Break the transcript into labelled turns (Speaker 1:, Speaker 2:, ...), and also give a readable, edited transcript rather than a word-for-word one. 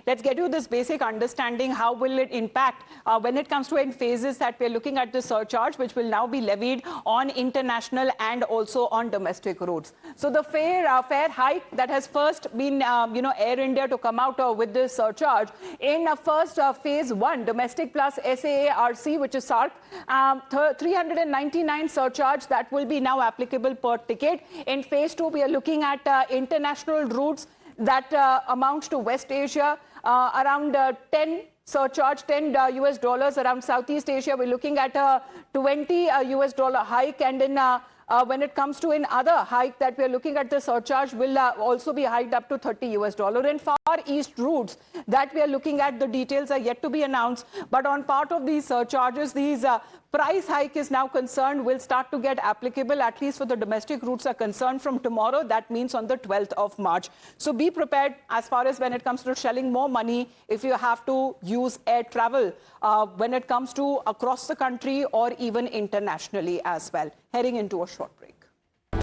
Speaker 1: let's get you this basic understanding. How will it impact when it comes to in phases that we're looking at the surcharge, which will now be levied on international and also on domestic routes. So the fare hike that has first been, Air India to come out with this surcharge in first phase 1, domestic plus SAARC, which is SARC, 399 surcharge that will be now applicable per ticket. In phase 2, we are looking at international routes that amount to West Asia, around 10 surcharge, $10 US, around Southeast Asia. We're looking at a $20 US hike, and in when it comes to in other hike that we're looking at, the surcharge will also be hiked up to $30 US. In Far East routes that we are looking at, the details are yet to be announced. But on part of these surcharges, these price hike is now concerned will start to get applicable, at least for the domestic routes are concerned, from tomorrow. That means on the 12th of March. So be prepared as far as when it comes to shelling more money if you have to use air travel when it comes to across the country or even internationally as well. Heading into a short break.